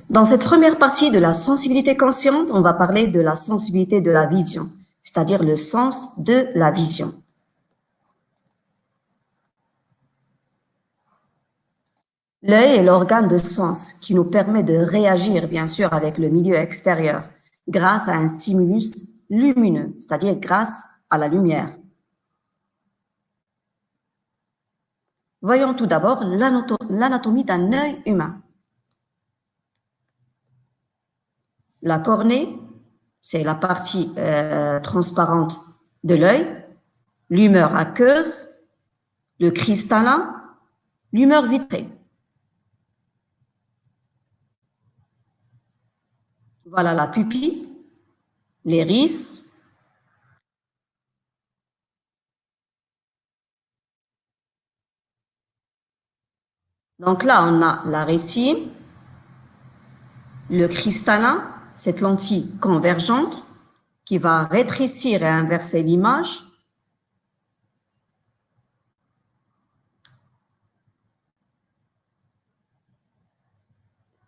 Dans cette première partie de la sensibilité consciente, on va parler de la sensibilité de la vision, c'est-à-dire le sens de la vision. L'œil est l'organe de sens qui nous permet de réagir, bien sûr, avec le milieu extérieur grâce à un stimulus lumineux, c'est-à-dire grâce à la lumière. Voyons tout d'abord l'anatomie d'un œil humain. La cornée, c'est la partie transparente de l'œil, l'humeur aqueuse, le cristallin, l'humeur vitrée. Voilà la pupille, l'iris. Donc là, on a la rétine, le cristallin, cette lentille convergente qui va rétrécir et inverser l'image.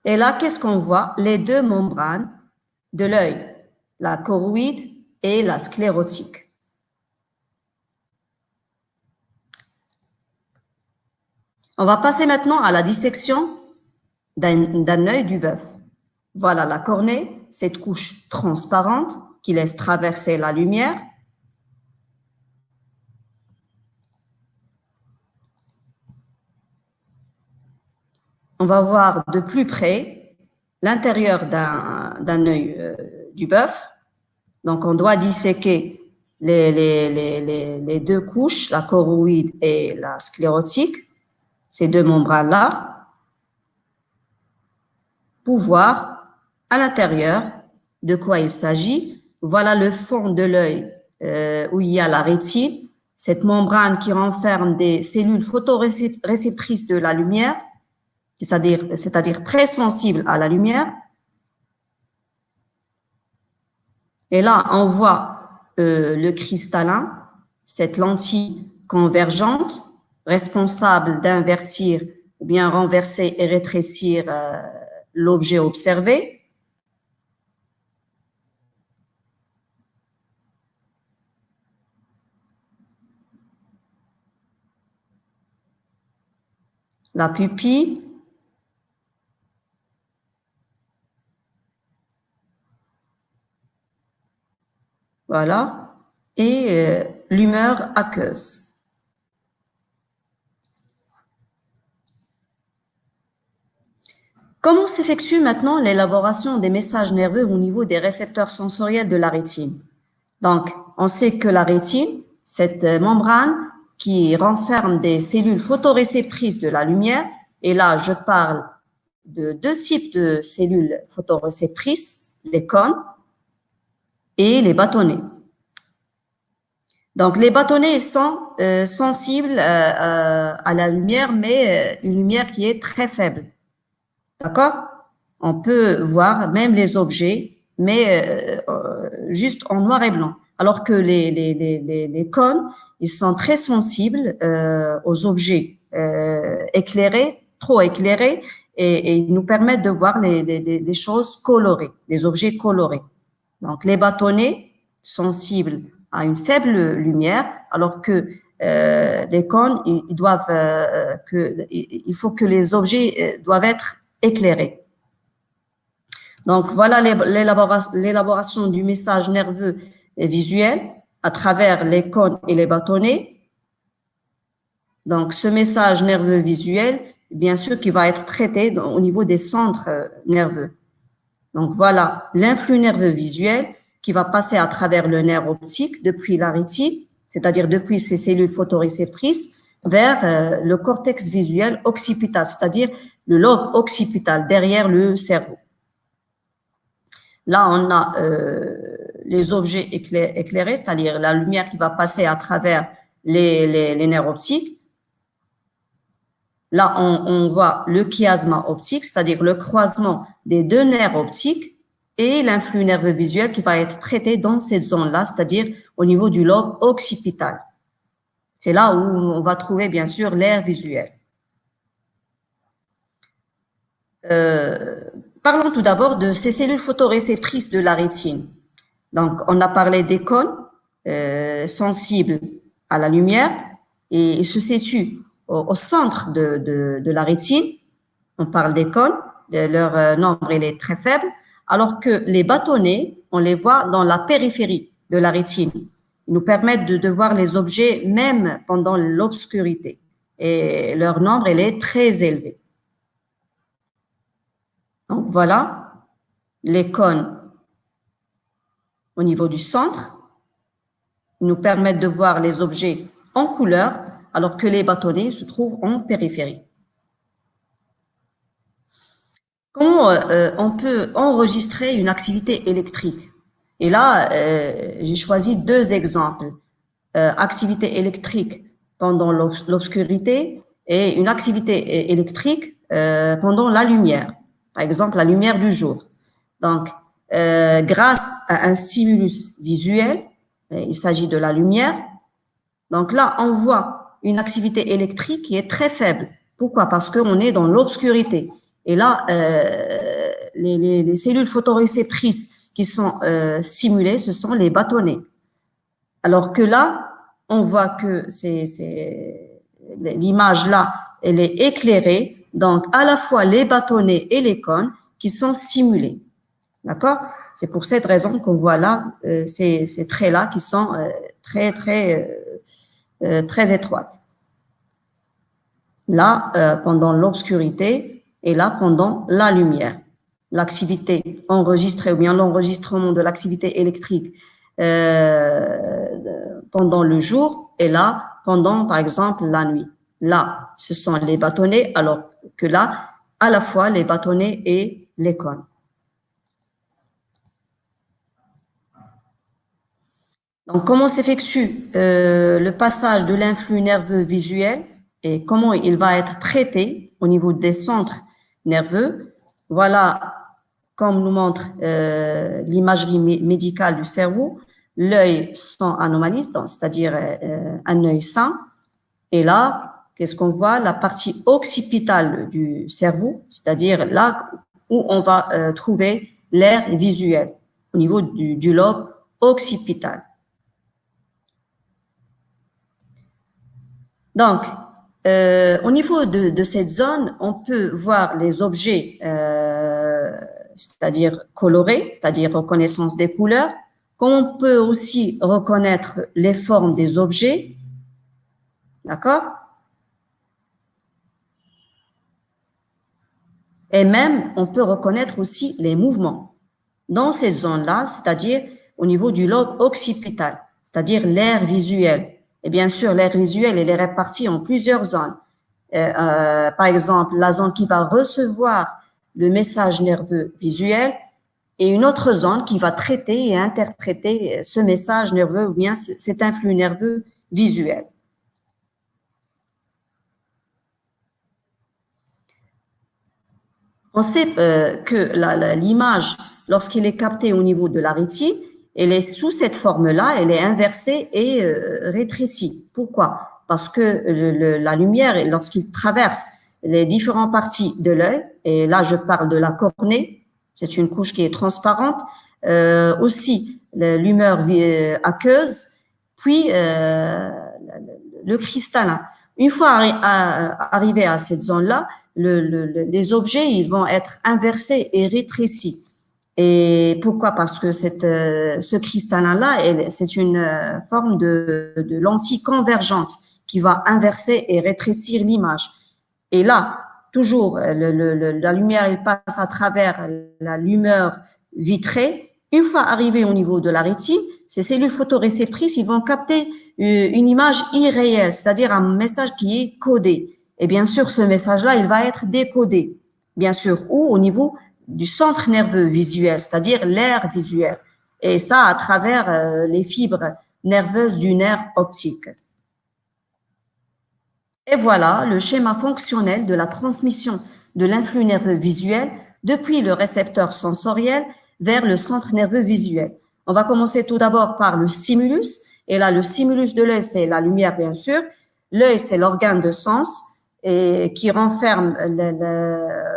Et là, qu'est-ce qu'on voit? Les deux membranes de l'œil, la choroïde et la sclérotique. On va passer maintenant à la dissection d'un œil du bœuf. Voilà la cornée, cette couche transparente qui laisse traverser la lumière. On va voir de plus près l'intérieur d'un œil du bœuf. Donc, on doit disséquer les deux couches, la choroïde et la sclérotique, ces deux membranes-là, pour voir à l'intérieur de quoi il s'agit. Voilà le fond de l'œil où il y a la rétine, cette membrane qui renferme des cellules photoréceptrices de la lumière, c'est-à-dire très sensibles à la lumière. Et là, on voit le cristallin, cette lentille convergente, responsable d'invertir ou bien renverser et rétrécir l'objet observé. La pupille. Voilà. Et l'humeur aqueuse. Comment s'effectue maintenant l'élaboration des messages nerveux au niveau des récepteurs sensoriels de la rétine? Donc, on sait que la rétine, cette membrane qui renferme des cellules photoréceptrices de la lumière, et là, je parle de deux types de cellules photoréceptrices, les cônes et les bâtonnets. Donc, les bâtonnets sont sensibles à la lumière, mais une lumière qui est très faible. D'accord? On peut voir même les objets, mais juste en noir et blanc. Alors que les cônes, ils sont très sensibles aux objets éclairés, trop éclairés, et ils nous permettent de voir des choses colorées, des objets colorés. Donc, les bâtonnets sensibles à une faible lumière, alors que les cônes, il faut que les objets doivent être éclairés. Donc, voilà l'élaboration du message nerveux et visuel à travers les cônes et les bâtonnets. Donc, ce message nerveux visuel, bien sûr, qui va être traité au niveau des centres nerveux. Donc, voilà l'influx nerveux visuel qui va passer à travers le nerf optique depuis la rétine, c'est-à-dire depuis ces cellules photoréceptrices, vers le cortex visuel occipital, c'est-à-dire le lobe occipital derrière le cerveau. Là, on a les objets éclairés, c'est-à-dire la lumière qui va passer à travers les nerfs optiques. Là, on voit le chiasma optique, c'est-à-dire le croisement des deux nerfs optiques et l'influx nerveux visuel qui va être traité dans cette zone-là, c'est-à-dire au niveau du lobe occipital. C'est là où on va trouver, bien sûr, l'aire visuelle. Parlons tout d'abord de ces cellules photoréceptrices de la rétine. Donc, on a parlé des cônes sensibles à la lumière et ils se situent au centre de la rétine. On parle des cônes, leur nombre il est très faible, alors que les bâtonnets, on les voit dans la périphérie de la rétine. Ils nous permettent de voir les objets même pendant l'obscurité. Et leur nombre, il est très élevé. Donc voilà, les cônes au niveau du centre nous permettent de voir les objets en couleur, alors que les bâtonnets se trouvent en périphérie. Comment on peut enregistrer une activité électrique? Et là, j'ai choisi deux exemples. Activité électrique pendant l'obscurité et une activité électrique pendant la lumière. Par exemple, la lumière du jour. Donc, grâce à un stimulus visuel, il s'agit de la lumière. Donc là, on voit une activité électrique qui est très faible. Pourquoi? Parce qu'on est dans l'obscurité. Et là, les cellules photoréceptrices qui sont simulées, ce sont les bâtonnets. Alors que là, on voit que l'image là, elle est éclairée. Donc, à la fois les bâtonnets et les cônes qui sont simulés. D'accord? C'est pour cette raison qu'on voit là ces traits-là qui sont très étroites. Là, pendant l'obscurité et là, pendant la lumière. L'activité enregistrée ou bien l'enregistrement de l'activité électrique pendant le jour et là, pendant, par exemple, la nuit. Là, ce sont les bâtonnets, alors que là, à la fois les bâtonnets et les cônes. Donc, comment s'effectue le passage de l'influx nerveux visuel et comment il va être traité au niveau des centres nerveux? Voilà, comme nous montre l'imagerie médicale du cerveau, l'œil sans anomalie, c'est-à-dire un œil sain. Et là, qu'est-ce qu'on voit? La partie occipitale du cerveau, c'est-à-dire là où on va trouver l'aire visuel, au niveau du lobe occipital. Donc, au niveau de cette zone, on peut voir les objets, c'est-à-dire colorés, c'est-à-dire reconnaissance des couleurs, comme on peut aussi reconnaître les formes des objets, d'accord? Et même, on peut reconnaître aussi les mouvements. Dans cette zone-là, c'est-à-dire au niveau du lobe occipital, c'est-à-dire l'aire visuelle. Et bien sûr, l'aire visuelle, elle est répartie en plusieurs zones. Par exemple, la zone qui va recevoir le message nerveux visuel et une autre zone qui va traiter et interpréter ce message nerveux ou bien cet influx nerveux visuel. On sait que l'image, lorsqu'elle est captée au niveau de la rétine, elle est sous cette forme-là, elle est inversée et rétrécie. Pourquoi? Parce que la lumière, lorsqu'il traverse les différentes parties de l'œil, et là je parle de la cornée, c'est une couche qui est transparente, aussi l'humeur aqueuse, puis le cristallin. Une fois arrivé à cette zone-là, les objets ils vont être inversés et rétrécis. Et pourquoi? Parce que ce cristallin-là, c'est une forme de lentille convergente qui va inverser et rétrécir l'image. Et là, toujours, la lumière elle passe à travers la lumière vitrée. Une fois arrivé au niveau de la rétine, ces cellules photoréceptrices ils vont capter une image irréelle, c'est-à-dire un message qui est codé. Et bien sûr, ce message-là, il va être décodé, bien sûr, ou au niveau du centre nerveux visuel, c'est-à-dire l'aire visuelle. Et ça, à travers les fibres nerveuses du nerf optique. Et voilà le schéma fonctionnel de la transmission de l'influx nerveux visuel depuis le récepteur sensoriel vers le centre nerveux visuel. On va commencer tout d'abord par le stimulus. Et là, le stimulus de l'œil, c'est la lumière, bien sûr. L'œil, c'est l'organe de sens et qui renferme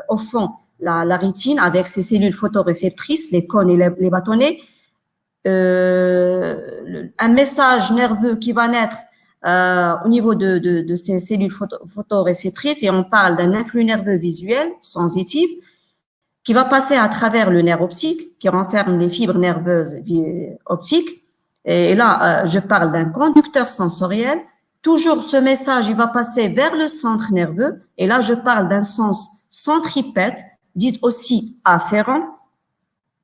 au fond la rétine avec ses cellules photoréceptrices, les cônes et les bâtonnets. Un message nerveux qui va naître au niveau de ces cellules photoréceptrices, et on parle d'un influx nerveux visuel sensitif qui va passer à travers le nerf optique qui renferme les fibres nerveuses optiques. Et là, je parle d'un conducteur sensoriel. Toujours ce message, il va passer vers le centre nerveux. Et là, je parle d'un sens centripète, dit aussi afférent.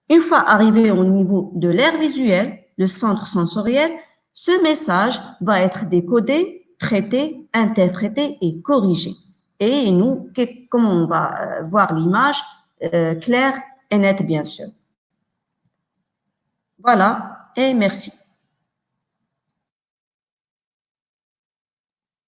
Une fois arrivé au niveau de l'aire visuel, le centre sensoriel, ce message va être décodé, traité, interprété et corrigé. Et nous, comment on va voir l'image claire et nette, bien sûr. Voilà, et merci.